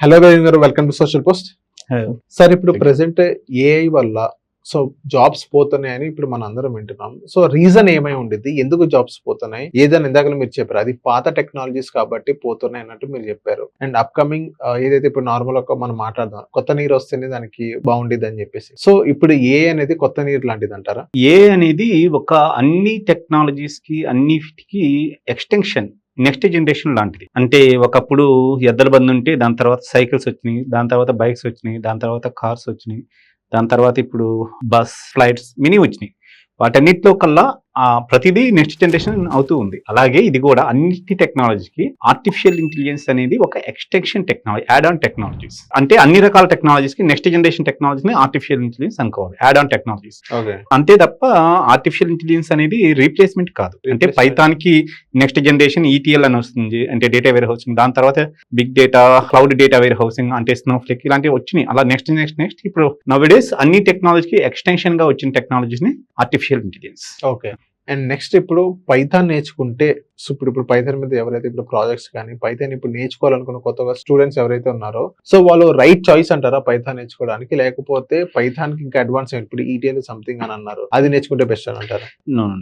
Hello గారు, welcome to social post. Sir, ఇప్పుడు present AI వల్ల సో జాబ్స్ పోతున్నాయని ఇప్పుడు మన అందరం వింటున్నాం. సో రీజన్ ఏమై ఉండిద్ది, ఎందుకు జాబ్స్ పోతున్నాయి? ఏదైనా ఇందాక మీరు చెప్పారు, అది పాత టెక్నాలజీస్ కాబట్టి పోతున్నాయి అన్నట్టు మీరు చెప్పారు. అండ్ అప్కమింగ్ ఏదైతే ఇప్పుడు నార్మల్ గా మనం మాట్లాడదాం, కొత్త నీరు వస్తేనే దానికి బాగుండిద్ది అని చెప్పేసి. సో ఇప్పుడు ఏఐ అనేది కొత్త నీరు లాంటిది అంటారా? ఏఐ అనేది ఒక అన్ని టెక్నాలజీస్ కి అన్నిటికి ఎక్స్టెన్షన్, నెక్స్ట్ జనరేషన్ లాంటిది. అంటే ఒకప్పుడు ఎద్దల బండి ఉంటే దాని తర్వాత సైకిల్స్ వచ్చినాయి, దాని తర్వాత బైక్స్ వచ్చినాయి, దాని తర్వాత కార్స్ వచ్చినాయి, దాని తర్వాత ఇప్పుడు బస్, ఫ్లైట్స్, మినీ వచ్చినాయి. వాటన్నిటిలో కల్లా ప్రతిదీ నెక్స్ట్ జనరేషన్ అవుతూ ఉంది. అలాగే ఇది కూడా అన్నిటి టెక్నాలజీకి ఆర్టిఫిషియల్ ఇంటెలిజెన్స్ అనేది ఒక extension technology, add on technologies. అంటే అన్ని రకాల టెక్నాలజీస్ కి నెక్స్ట్ జనరేషన్ టెక్నాలజీని ఆర్టిఫిషియల్ ఇంటెలిజెన్స్ అనుకోవాలి, యాడ్ ఆన్ టెక్నాలజీస్. అంతే తప్ప ఆర్టిఫిషియల్ ఇంటెలిజెన్స్ అనేది రీప్లేస్మెంట్ కాదు. అంటే పైథాన్ కి నెక్స్ట్ జనరేషన్ ఈటీఎల్ అని వస్తుంది, అంటే డేటా వేర్ హౌసింగ్. దాని తర్వాత big data, cloud data warehousing, అంటే స్నోఫ్లేక్, ఇలాంటివి వచ్చినాయి. అలా నెక్స్ట్ ఇప్పుడు నౌడేస్ అన్ని టెక్నాలజీకి ఎక్స్టెన్షన్ గా వచ్చిన టెక్నాలజీస్ ని artificial intelligence. Okay. And next ఇప్పుడు పైథాన్ నేర్చుకుంటే, సో ఇప్పుడు పైథాన్ మీద ఎవరైతే ఇప్పుడు ప్రాజెక్ట్స్ కానీ పైథాన్ ఇప్పుడు నేర్చుకోవాలనుకున్న కొత్తగా స్టూడెంట్స్ ఎవరైతే ఉన్నారో, సో వాళ్ళు రైట్ చాయిస్ అంటారా పైథాన్ నేర్చుకోవడానికి? లేకపోతే పైథాన్ కి ఇంకా అడ్వాన్స్ ఇప్పుడు ఈటీఎల్ సంథింగ్ అని అన్నారు, అది నేర్చుకుంటే బెస్ట్ అని అంటారా?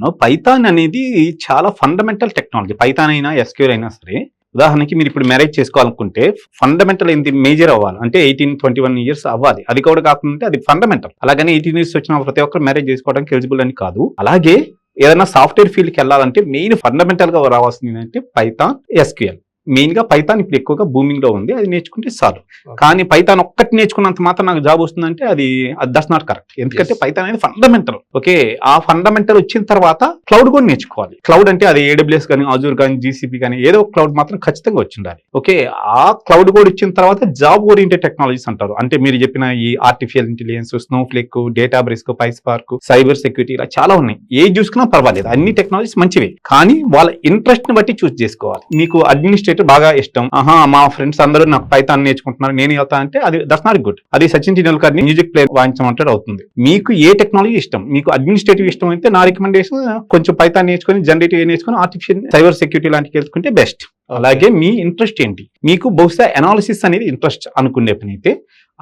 నో, పైథాన్ అనేది చాలా ఫండమెంటల్ టెక్నాలజీ. పైథాన్ అయినా ఎస్క్యూఎల్ అయినా సరే. ఉదాహరణకి మీరు ఇప్పుడు మ్యారేజ్ చేసుకోవాలనుకుంటే ఫండమెంటల్ ఏంటి, మేజర్ అవ్వాలి అంటే 18-21 ఇయర్స్ అవ్వాలి. అది కూడా కాకుండా అది ఫండమెంటల్. అలాగని 18 ఇయర్స్ వచ్చిన ప్రతి ఒక్కరు మ్యారేజ్ చేసుకోవడానికి ఎలిజిబుల్ అని కాదు. అలాగే ఏదైనా సాఫ్ట్వేర్ ఫీల్డ్కి వెళ్ళాలంటే మెయిన్ ఫండమెంటల్ గా రావాల్సింది అంటే పైథాన్, ఎస్క్యూఎల్. మెయిన్ గా పైథాన్ ఇప్పుడు ఎక్కువగా బూమింగ్ లో ఉంది, అది నేర్చుకుంటే చాలు. కానీ పైథాన్ ఒక్కటి నేర్చుకున్నంత మాత్రం నాకు జాబ్ వస్తుందంటే అది దట్స్ నాట్ కరెక్ట్. ఎందుకంటే పైథాన్ అనేది ఫండమెంటల్. ఓకే, ఆ ఫండమెంటల్ వచ్చిన తర్వాత క్లౌడ్ కూడా నేర్చుకోవాలి. క్లౌడ్ అంటే అది AWS కానీ, అజూర్ కానీ, జీసీపీ కానీ, ఏదో ఒక క్లౌడ్ మాత్రం ఖచ్చితంగా వచ్చిండాలి. ఓకే, ఆ క్లౌడ్ కూడా ఇచ్చిన తర్వాత జాబ్ ఓరియంటెడ్ టెక్నాలజీస్ అంటారు. అంటే మీరు చెప్పిన ఈ artificial intelligence, Snowflake, Databricks, PySpark, cyber security, ఇలా చాలా ఉన్నాయి. ఏ చూసుకున్నా పర్వాలేదు, అన్ని టెక్నాలజీస్ మంచివి. కానీ వాళ్ళ ఇంట్రెస్ట్ ని బట్టి చూస్ చేసుకోవాలి. మీకు అడ్మినిస్ట్రేటివ్ బాగా ఇష్టం, మా ఫ్రెండ్స్ అందరూ నాకు పైథాన్ నేర్చుకుంటున్నారు, నేను వెళ్తా అంటే అది దట్స్ నాట్ గుడ్. అది సచిన్ టెండూల్కర్ మ్యూజిక్ ప్లేయర్ వాయించమంటే అవుతుంది. మీకు ఏ టెక్నాలజీ ఇష్టం, మీకు అడ్మినిస్ట్రేటివ్ ఇష్టం అయితే నా రికమెండేషన్ కొంచెం పైథాన్ నేర్చుకొని, జనరేటివ్ నేర్చుకొని, ఆర్టిఫిషియల్, సైబర్ సెక్యూరిటీ లాంటివి తెలుసుకుంటే బెస్ట్. అలాగే మీ ఇంట్రెస్ట్ ఏంటి, మీకు బహుశా అనాలిసిస్ అనేది ఇంట్రెస్ట్ అనుకునే పని అయితే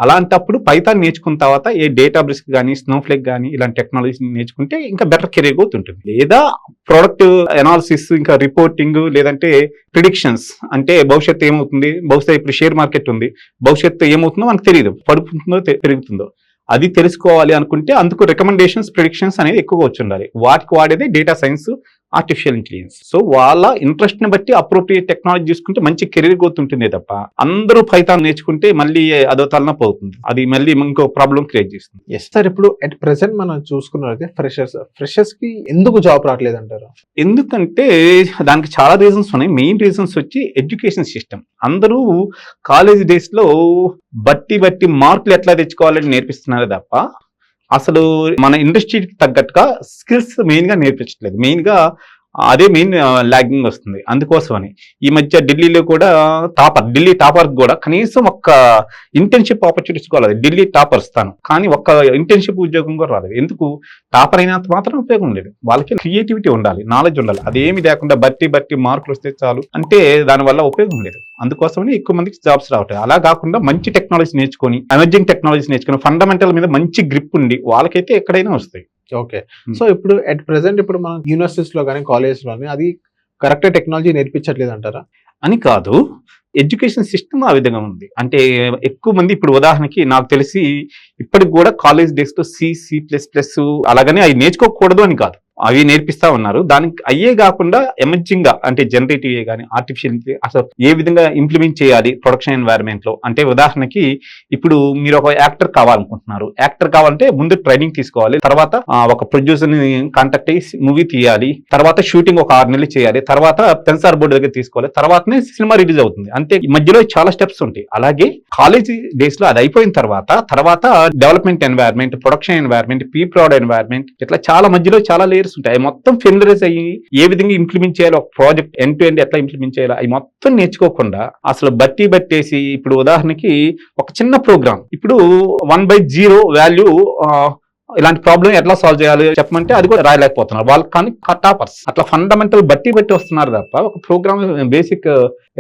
అలాంటప్పుడు పైథాన్ నేర్చుకున్న తర్వాత ఏ డేటాబ్రిక్స్ కానీ, స్నోఫ్లేక్ కానీ ఇలాంటి టెక్నాలజీ నేర్చుకుంటే ఇంకా బెటర్ కెరీర్ గ్రోత్ ఉంటుంది. లేదా ప్రొడక్ట్ అనాలిసిస్, ఇంకా రిపోర్టింగ్, లేదంటే ప్రిడిక్షన్స్, అంటే భవిష్యత్తు ఏమవుతుంది, బహుశా ఇప్పుడు షేర్ మార్కెట్ ఉంది, భవిష్యత్తు ఏమవుతుందో మనకు తెలియదు, పడుతుందో పెరుగుతుందో, అది తెలుసుకోవాలి అనుకుంటే అందుకు రికమెండేషన్స్, ప్రిడిక్షన్స్ అనేది ఎక్కువగా వచ్చి ఉండాలి. వాటికి వాడేది data science, artificial intelligence. So వాళ్ళ ఇంట్రెస్ట్ ని బట్టి అప్రోప్రియేట్ టెక్నాలజీ చూసుకుంటే మంచి కెరీర్ గ్రోత్ ఉంటుంది తప్ప అందరూ పైథాన్ నేర్చుకుంటే మళ్ళీ అదో తలనొప్పి అవుతుంది, అది మళ్ళీ ఇంకో ప్రాబ్లం క్రియేట్ చేస్తుంది. ఎస్ సార్, ఇప్పుడు అట్ ప్రెసెంట్ మనం చూసుకున్నట్లయితే ఫ్రెషర్స్ కి ఎందుకు జాబ్ రావట్లేదు అంటారు? ఎందుకంటే దానికి చాలా రీజన్స్ ఉన్నాయి. మెయిన్ రీజన్స్ వచ్చి ఎడ్యుకేషన్ సిస్టమ్. అందరూ కాలేజ్ డేస్ లో బట్టి మార్కులు ఎట్లా తెచ్చుకోవాలని నేర్పిస్తున్నారు తప్ప అసలు మన ఇండస్ట్రీకి తగ్గట్టుగా స్కిల్స్ మెయిన్ గా నేర్పించట్లేదు. మెయిన్ గా అదే మెయిన్ లాగింగ్ వస్తుంది. అందుకోసమని ఈ మధ్య ఢిల్లీలో కూడా ఢిల్లీ టాపర్ కూడా కనీసం ఒక్క ఇంటర్న్షిప్ ఆపర్చునిటీస్ కూడా రాలేదు. ఢిల్లీ టాపర్ స్థానం, కానీ ఒక్క ఇంటర్న్షిప్ ఉద్యోగం కూడా రాలేదు. ఎందుకు? టాపర్ అయినంత మాత్రం ఉపయోగం లేదు. వాళ్ళకి క్రియేటివిటీ ఉండాలి, నాలెడ్జ్ ఉండాలి. అదేమి లేకుండా బట్టి మార్కులు వస్తే చాలు అంటే దానివల్ల ఉపయోగం లేదు. అందుకోసమని ఎక్కువ మందికి జాబ్స్ రావట్లేదు. అలా కాకుండా మంచి టెక్నాలజీ నేర్చుకొని, ఎమర్జింగ్ టెక్నాలజీస్ నేర్చుకుని, ఫండమెంటల్ మీద మంచి గ్రిప్ ఉండి వాళ్ళకైతే ఎక్కడైనా వస్తాయి. ఓకే, సో ఇప్పుడు అట్ ప్రెసెంట్ ఇప్పుడు మనం యూనివర్సిటీస్ లో కానీ, కాలేజెస్ లో కానీ అది కరెక్ట్ టెక్నాలజీ నేర్పించట్లేదు అంటారా? అని కాదు, ఎడ్యుకేషన్ సిస్టమ్ ఆ విధంగా ఉంది. అంటే ఎక్కువ మంది ఇప్పుడు ఉదాహరణకి నాకు తెలిసి ఇప్పటికి కూడా కాలేజ్ డేస్ లో C++ అలాగనే అవి నేర్చుకోకూడదు అని కాదు, అవి నేర్పిస్తా ఉన్నారు. దానికి అయ్యే కాకుండా ఎమర్జింగ్ గా, అంటే జనరేటివ్ కానీ, ఆర్టిఫిషియల్ అసలు ఏ విధంగా ఇంప్లిమెంట్ చేయాలి ప్రొడక్షన్ ఎన్వైరన్మెంట్ లో. అంటే ఉదాహరణకి ఇప్పుడు మీరు ఒక యాక్టర్ కావాలనుకుంటున్నారు, యాక్టర్ కావాలంటే ముందు ట్రైనింగ్ తీసుకోవాలి, తర్వాత ఒక ప్రొడ్యూసర్ ని కాంటాక్ట్ అయ్యి మూవీ తీయాలి, తర్వాత షూటింగ్ ఒక 6 నెలలు చేయాలి, తర్వాత సెన్సార్ బోర్డు దగ్గర తీసుకోవాలి, తర్వాతనే సినిమా రిలీజ్ అవుతుంది. అంతే, ఈ మధ్యలో చాలా స్టెప్స్ ఉంటాయి. అలాగే కాలేజ్ డేస్ లో అది అయిపోయిన తర్వాత development environment, production environment, preprod environment, ఇట్లా చాలా మధ్యలో చాలా లేయర్స్ ఉంటాయి. మొత్తం ఫెమిలరైజ్ అయ్యి ఏ విధంగా ఇంప్లిమెంట్ చేయాలి, ఒక ప్రాజెక్ట్ ఎండ్ టు ఎండ్ ఎట్లా ఇంప్లిమెంట్ చేయాలి, అవి మొత్తం నేర్చుకోకుండా అసలు బట్టేసి ఇప్పుడు ఉదాహరణకి ఒక చిన్న ప్రోగ్రామ్ ఇప్పుడు 1/0 వాల్యూ ఇలాంటి ప్రాబ్లం ఎట్లా సాల్వ్ చేయాలి చెప్పమంటే అది కూడా రాయలేకపోతున్నారు వాళ్ళు, కానీ టాపర్స్ అట్లా ఫండమెంటల్ బట్టి వస్తున్నారు తప్ప ఒక ప్రోగ్రామ్ బేసిక్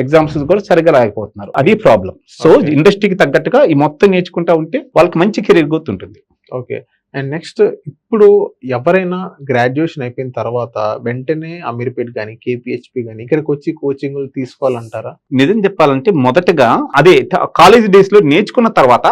ఎగ్జామ్స్ కూడా సరిగ్గా రాయకపోతున్నారు. అది ప్రాబ్లం. So Okay. ఇండస్ట్రీకి తగ్గట్టుగా ఈ మొత్తం నేర్చుకుంటా ఉంటే వాళ్ళకి మంచి కెరీర్ గ్రోత్ ఉంటుంది. ఓకే. అండ్ నెక్స్ట్ ఇప్పుడు ఎవరైనా గ్రాడ్యుయేషన్ అయిపోయిన తర్వాత వెంటనే అమీర్పేట్ కానీ కేపీహెచ్పి కానీ ఇక్కడికి వచ్చి కోచింగ్లు తీసుకోవాలంటారా? నిజం చెప్పాలంటే మొదటగా అదే కాలేజ్ డేస్ లో నేర్చుకున్న తర్వాత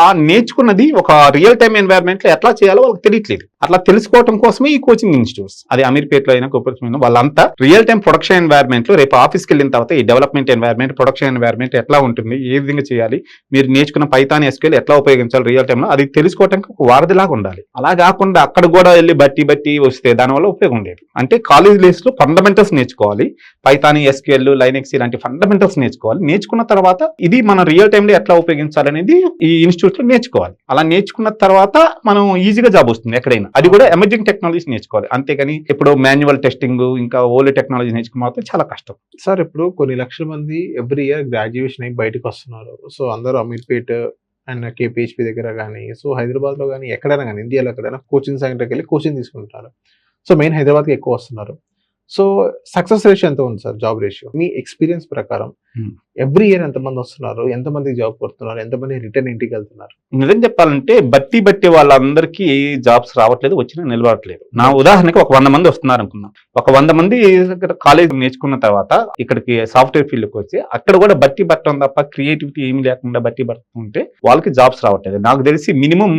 ఆ నేర్చుకున్నది ఒక రియల్ టైమ్ ఎన్వైరన్మెంట్ లో ఎట్లా చేయాలో వాళ్ళకి తెలియట్లేదు. అట్లా తెలుసుకోవడం కోసమే ఈ కోచింగ్ ఇన్స్టిట్యూట్స్, అది అమీర్పేట్ లో అయినా కోపరేషన్ వాళ్ళంతా రియల్ టైమ్ ప్రొడక్షన్ ఎన్వైరన్మెంట్ లో రేపు ఆఫీస్కి వెళ్ళిన తర్వాత ఈ డెవలప్మెంట్ ఎన్వైరన్మెంట్ ప్రొడక్షన్ ఎన్వైరన్మెంట్ ఎట్లా ఉంటుంది, ఏ విధంగా చేయాలి, మీరు నేర్చుకున్న పైథాన్ ఎస్క్యూఎల్ ఎట్లా ఉపయోగించాలి రియల్ టైమ్ లో, అది తెలుసుకోవడానికి ఒక వారధిలాగా ఉండాలి. అలా కాకుండా అక్కడ కూడా వెళ్ళి బట్టి వస్తే దానివల్ల ఉపయోగం లేదు. అంటే కాలేజ్ డేస్ లో ఫండమెంటల్స్ నేర్చుకోవాలి, పైథాన్ ఎస్క్యూఎల్ లైనెక్స్ ఇలాంటి ఫండమెంటల్స్ నేర్చుకోవాలి. నేర్చుకున్న తర్వాత ఇది మన రియల్ టైమ్ లో ఎట్లా ఉపయోగించాలి అనేది ఈ ఇన్స్టిట్యూట్ లో నేర్చుకోవాలి. అలా నేర్చుకున్న తర్వాత మనం ఈజీగా జాబ్ వస్తుంది ఎక్కడైనా. అది కూడా ఎమర్జింగ్ టెక్నాలజీస్ నేర్చుకోవాలి, అంతేగాని ఇప్పుడు మాన్యువల్ టెస్టింగ్ ఇంకా ఓల్డ్ టెక్నాలజీ నేర్చుకున్న మాత్రం చాలా కష్టం. సార్ ఇప్పుడు కొన్ని లక్షల మంది ఎవ్రీ ఇయర్ గ్రాడ్యుయేషన్ అయ్యి బయటకు వస్తున్నారు. సో అందరూ అమీర్పేట్ అండ్ కేపీహెచ్పి దగ్గర కానీ, సో హైదరాబాద్ లో కానీ ఎక్కడైనా కానీ ఇండియాలో ఎక్కడైనా కోచింగ్ సెంటర్కి వెళ్ళి కోచింగ్ తీసుకుంటారు. సో మెయిన్ హైదరాబాద్కి ఎక్కువ వస్తున్నారు. సో సక్సెస్ రేషియో ఎంత ఉంది సార్, జాబ్ రేషియో మీ ఎక్స్పీరియన్స్ ప్రకారం? ఎవ్రీ ఇయర్ ఎంతమంది వస్తున్నారు, ఎంతమంది జాబ్ కొడుతున్నారు, ఎంతమంది రిటర్న్ ఇంటికి వెళ్తున్నారు? నిజం చెప్పాలంటే బట్టి వాళ్ళందరికీ జాబ్స్ రావట్లేదు, వచ్చినా నిలబడట్లేదు. నా ఉదాహరణకి ఒక 100 మంది వస్తున్నారు అనుకున్నాం. ఒక 100 మంది కాలేజ్ నేర్చుకున్న తర్వాత ఇక్కడికి సాఫ్ట్వేర్ ఫీల్డ్కి వచ్చి అక్కడ కూడా బట్టి పట్టడం తప్ప క్రియేటివిటీ ఏమి లేకుండా బట్టి పడుతుంటే వాళ్ళకి జాబ్స్ రావట్లేదు. నాకు తెలిసి మినిమం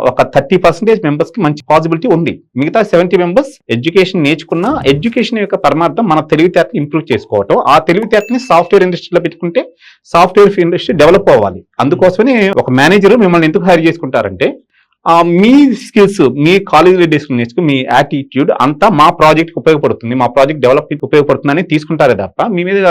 ఒక 30% మెంబర్స్ కి మంచి పాసిబిలిటీ ఉంది. మిగతా 70 మెంబర్స్ ఎడ్యుకేషన్ నేర్చుకున్న ఎడ్యుకేషన్ యొక్క పరమార్థం మన తెలివితేటలు ఇంప్రూవ్ చేసుకోవటం. ఆ తెలివితేటని సాఫ్ట్వేర్ ఇండస్ట్రీలో పెట్టుకుంటే సాఫ్ట్వేర్ ఇండస్ట్రీ డెవలప్ అవ్వాలి. అందుకోసమే ఒక మేనేజర్ మిమ్మల్ని ఎందుకు హైర్ చేసుకుంటారంటే మీ స్కిల్స్, మీ కాలేజ్ డేస్ నేర్చుకుని మీ యాటిట్యూడ్ అంతా మా ప్రాజెక్ట్ ఉపయోగపడుతుంది, మా ప్రాజెక్ట్ డెవలప్మెంట్ ఉపయోగపడుతుందని తీసుకుంటారే తప్ప మీ మీద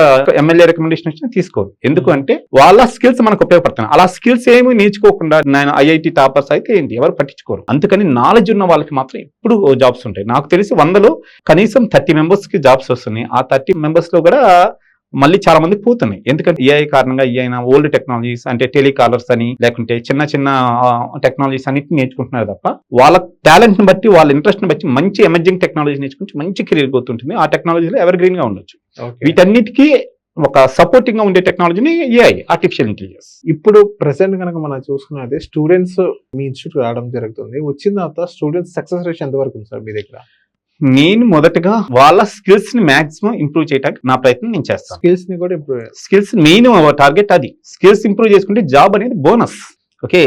ఎమ్మెల్యే రికమెండేషన్ వచ్చినా తీసుకోరు. ఎందుకు అంటే వాళ్ళ స్కిల్స్ మనకు ఉపయోగపడుతున్నాయి. అలా స్కిల్స్ ఏమి నేర్చుకోకుండా నేను ఐఐటి టాపర్స్ అయితే ఏంటి ఎవరు పట్టించుకోరు. అందుకని నాలెడ్జ్ ఉన్న వాళ్ళకి మాత్రం ఇప్పుడు జాబ్స్ ఉంటాయి. నాకు తెలిసి 100లో కనీసం 30 మెంబర్స్ కి జాబ్స్ వస్తున్నాయి. ఆ 30 మెంబర్స్ లో కూడా మళ్ళీ చాలా మంది పోతున్నాయి. ఎందుకంటే ఏఐ కారణంగా ఏఐనా ఓల్డ్ టెక్నాలజీస్ అంటే టెలికాలర్స్ అని లేకుంటే చిన్న టెక్నాలజీస్ అన్నిటిని నేర్చుకుంటున్నారు తప్ప వాళ్ళ టాలెంట్ ని బట్టి వాళ్ళ ఇంట్రెస్ట్ ని బట్టి మంచి ఎమర్జింగ్ టెక్నాలజీ నేర్చుకుంటే మంచి కెరీర్ గ్రోత్ ఉంటుంది. ఆ టెక్నాలజీలో ఎవర్ గ్రీన్ గా ఉండొచ్చు. వీటన్నిటికీ ఒక సపోర్టింగ్ గా ఉండే టెక్నాలజీని ఏఐ, ఆర్టిఫిషియల్ ఇంటెలిజెన్స్. ఇప్పుడు ప్రెసెంట్ కనుక మనం చూసుకున్నది స్టూడెంట్స్ మీ ఇన్స్టిట్యూట్ రావడం జరుగుతుంది. వచ్చిన తర్వాత స్టూడెంట్స్ సక్సెస్ రేట్ ఎంత వరకు ఉంది సార్ మీ దగ్గర? నేను మొదటగా వాళ్ళ స్కిల్స్ ని మాక్సిమం ఇంప్రూవ్ చేయడానికి నా ప్రయత్నం నేను చేస్తాను. స్కిల్స్ ని కూడా ఇంప్రూవ్, స్కిల్స్ మెయిన్ టార్గెట్ అది. స్కిల్స్ ఇంప్రూవ్ చేసుకుంటే జాబ్ అనేది బోనస్. ఓకే,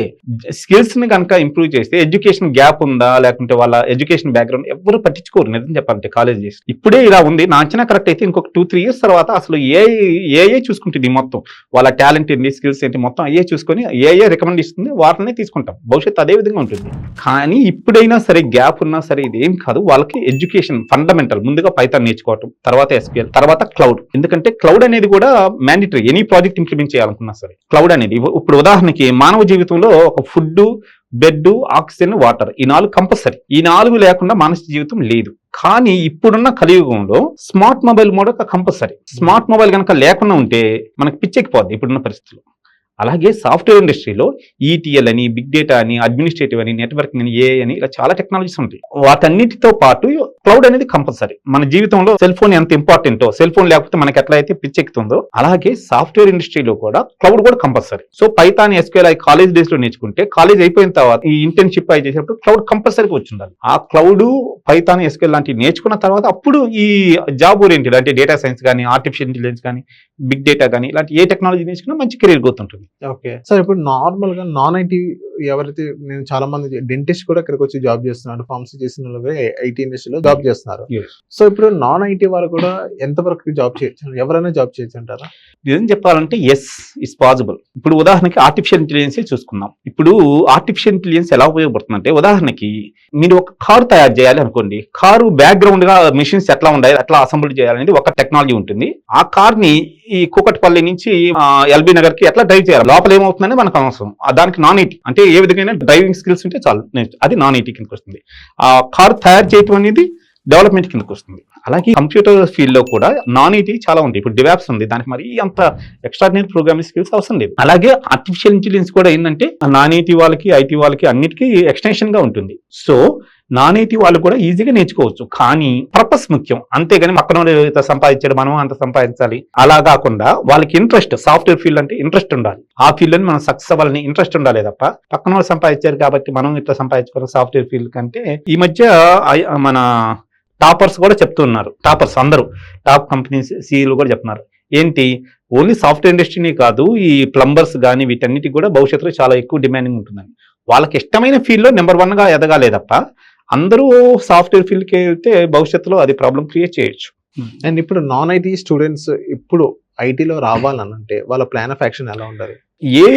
స్కిల్స్ ని కనుక ఇంప్రూవ్ చేస్తే ఎడ్యుకేషన్ గ్యాప్ ఉందా లేకుంటే వాళ్ళ ఎడ్యుకేషన్ బ్యాక్గ్రౌండ్ ఎవరు పట్టించుకోరు. నిజం చెప్పాలంటే కాలేజ్ ఇప్పుడే ఇలా ఉంది. నా అంచనా కరెక్ట్ అయితే ఇంకొక 2-3 years తర్వాత అసలు ఏఐ చూసుకుంటుంది మొత్తం. వాళ్ళ టాలెంట్ ఏంటి, స్కిల్స్ ఏంటి మొత్తం ఏఐ చూసుకొని ఏఐ రికమెండ్ ఇస్తుంది, వాటిని తీసుకుంటాం. భవిష్యత్తు అదే విధంగా ఉంటుంది. కానీ ఇప్పుడైనా సరే గ్యాప్ ఉన్నా సరే ఇది ఏం కాదు. వాళ్ళకి ఎడ్యుకేషన్ ఫండమెంటల్ ముందుగా పైథాన్ నేర్చుకోవటం, తర్వాత ఎస్క్యూఎల్, తర్వాత క్లౌడ్. ఎందుకంటే క్లౌడ్ అనేది కూడా మ్యాండేటరీ. ఎనీ ప్రాజెక్ట్ ఇంప్లిమెంట్ చేయాలనుకున్నా సరే క్లౌడ్ అనేది. ఇప్పుడు ఉదాహరణకి మానవ జీవితంలో ఒక ఫుడ్, బెడ్, ఆక్సిజన్, వాటర్ ఈ 4 కంపల్సరీ. ఈ 4 లేకుండా మనిషి జీవితం లేదు. కానీ ఇప్పుడున్న కలియుగంలో స్మార్ట్ మొబైల్ కూడా కంపల్సరీ. స్మార్ట్ మొబైల్ కనుక లేకుండా ఉంటే మనకి పిచ్చెక్కిపోద్ది ఇప్పుడున్న పరిస్థితుల్లో. అలాగే సాఫ్ట్వేర్ ఇండస్ట్రీలో ఈటీఎల్ అని, బిగ్ డేటా అని, అడ్మినిస్ట్రేటివ్ అని, నెట్వర్కింగ్ అని, ఏఐ అని ఇలా చాలా టెక్నాలజీస్ ఉంటాయి. వాటన్నిటితో పాటు క్లౌడ్ అనేది కంపల్సరీ. మన జీవితంలో సెల్ ఫోన్ ఎంత ఇంపార్టెంటో, సెల్ ఫోన్ లేకపోతే మనకి ఎట్లా అయితే పిచ్చెక్కుతుందో అలాగే సాఫ్ట్వేర్ ఇండస్ట్రీలో కూడా క్లౌడ్ కూడా compulsory. So Python, SQL college days లో నేర్చుకుంటే కాలేజ్ అయిపోయిన తర్వాత ఈ ఇంటర్న్షిప్ అయి చేసేటప్పుడు క్లౌడ్ కంపల్సరీగా వచ్చిండాలి. ఆ క్లౌడ్, పైథాన్, ఎస్క్యూఎల్ లాంటివి నేర్చుకున్న తర్వాత అప్పుడు ఈ జాబ్ ఓరియంటెడ్ అంటే డేటా సైన్స్ కానీ, ఆర్టిఫిషియల్ ఇంటెలిజెన్స్ కానీ, బిగ్ డేటా కానీ ఇలాంటి ఏ టెక్నాలజీ నేర్చుకున్నా మంచి కెరీర్ గ్రోత్ ఉంటుంది. ఓకే సార్, ఇప్పుడు నార్మల్ గా నాన్ ఐటీ ఎవరైతే, నేను చాలా మంది డెంటిస్ట్ కూడా ఇక్కడికి వచ్చి జాబ్ చేస్తున్నారు, ఫార్మసీ చేసిన వాళ్ళు ఐటీ ఇండస్ట్రీలో జాబ్ చేస్తున్నారు. సో ఇప్పుడు నాన్ ఐటీ వాళ్ళు కూడా ఎంతవరకు జాబ్ చేయొచ్చు, ఎవరైనా జాబ్ చేయొచ్చు అంటారా? నిజం చెప్పాలంటే ఎస్, ఇట్స్ పాసిబుల్. ఇప్పుడు ఉదాహరణకి ఆర్టిఫిషియల్ ఇంటెలిజెన్స్ చూసుకుందాం. ఇప్పుడు ఆర్టిఫిషియల్ ఇంటెలిజెన్స్ ఎలా ఉపయోగపడుతుంది అంటే ఉదాహరణకి మీరు ఒక కారు తయారు చేయాలి అనుకోండి. కారు బ్యాక్గ్రౌండ్ గా మిషన్స్ ఎట్లా ఉండాలి, ఎట్లా అసెంబ్లీ చేయాలనేది ఒక టెక్నాలజీ ఉంటుంది. ఆ కార్ ని ఈ కూకట్పల్లి నుంచి ఎల్బీ నగర్ కి ఎట్లా డ్రైవ్ చేయాలి, లోపల ఏమవుతుందని మనకు అవసరం. దానికి నాన్ ఐటీ అంటే ఏ విధంగా డ్రైవింగ్ స్కిల్స్ ఉంటే చాలు, అది నాన్ ఐటీ కిందకి వస్తుంది. ఆ కార్ తయారు చేయటం అనేది డెవలప్మెంట్ కిందకి వస్తుంది. అలాగే కంప్యూటర్ ఫీల్డ్ లో కూడా నాన్ ఐటీ చాలా ఉంది. ఇప్పుడు డివాప్స్ ఉంది, దానికి మరి అంత ఎక్స్ట్రాడినరీ ప్రోగ్రామింగ్ స్కిల్స్ అవసరం లేదు. అలాగే ఆర్టిఫిషియల్ ఇంటెలిజెన్స్ కూడా ఏంటంటే నాన్ ఐటీ వాళ్ళకి ఐటీ వాళ్ళకి అన్నిటికీ ఎక్స్టెన్షన్ గా ఉంటుంది. సో నాన్ ఐటీ వాళ్ళు కూడా ఈజీగా నేర్చుకోవచ్చు, కానీ పర్పస్ ముఖ్యం. అంతేగాని పక్కన ఇంత సంపాదించాడు మనం అంత సంపాదించాలి అలా కాకుండా వాళ్ళకి ఇంట్రెస్ట్, సాఫ్ట్వేర్ ఫీల్డ్ అంటే ఇంట్రెస్ట్ ఉండాలి. ఆ ఫీల్డ్ అని మనం సక్సెస్ అవ్వాలని ఇంట్రెస్ట్ ఉండాలి తప్ప పక్కన వాళ్ళు సంపాదించారు కాబట్టి మనం ఇట్లా సంపాదించుకోవాలి సాఫ్ట్వేర్ ఫీల్డ్ కంటే. ఈ మధ్య మన టాపర్స్ కూడా చెప్తున్నారు, టాపర్స్ అందరూ టాప్ కంపెనీస్ సీఈలు కూడా చెప్తున్నారు ఏంటి, ఓన్లీ సాఫ్ట్వేర్ ఇండస్ట్రీనే కాదు, ఈ ప్లంబర్స్ కానీ వీటన్నిటికి కూడా భవిష్యత్తులో చాలా ఎక్కువ డిమాండింగ్ ఉంటుందని. వాళ్ళకి ఇష్టమైన ఫీల్డ్లో నెంబర్ 1 గా ఎదగాలే తప్ప అందరూ సాఫ్ట్వేర్ ఫీల్డ్కి వెళ్తే భవిష్యత్తులో అది ప్రాబ్లం క్రియేట్ చేయొచ్చు. అండ్ ఇప్పుడు నాన్ ఐటీ స్టూడెంట్స్ ఇప్పుడు ఐటీలో రావాలనంటే వాళ్ళ ప్లాన్ ఆఫ్ యాక్షన్ ఎలా ఉండాలి? ఏ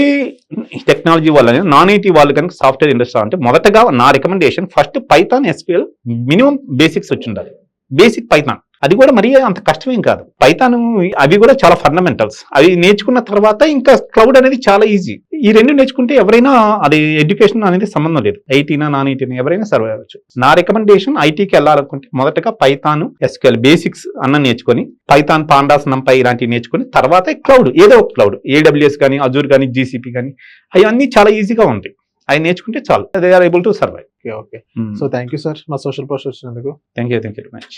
టెక్నాలజీ వాళ్ళని నాన్ ఐటీ వాళ్ళు కనుక సాఫ్ట్వేర్ ఇండస్ట్రీ అంటే మొదటగా నా recommendation first Python SQL minimum basics వచ్చి ఉండాలి. బేసిక్ పైథాన్, అది కూడా మరీ అంత కష్టమేం కాదు. పైథాన్ అవి కూడా చాలా ఫండమెంటల్స్. అవి నేర్చుకున్న తర్వాత ఇంకా క్లౌడ్ అనేది చాలా ఈజీ. ఈ రెండు నేర్చుకుంటే ఎవరైనా, అది ఎడ్యుకేషన్ అనేది సంబంధం లేదు, ఐటీనా నాన్ ఐటీనా ఎవరైనా సర్వే అవ్వచ్చు. నా రికమెండేషన్ ఐటీకి వెళ్ళాలనుకుంటే మొదటగా పైథాన్ ఎస్క్యూఎల్ బేసిక్స్ అన్న నేర్చుకొని, పైథాన్ పాండాస్ నంపై ఇలాంటివి నేర్చుకొని తర్వాత క్లౌడ్, ఏదో ఒక క్లౌడ్, ఏడబ్ల్యూఎస్ కానీ అజూర్ కానీ జీసీపీ కానీ అవన్నీ చాలా ఈజీగా ఉంటాయి. అవి నేర్చుకుంటే చాలు, they are able to survive. Okay, so thank you sir మా సోషల్ పోస్ట్ వచ్చినందుకు. Thank you very much.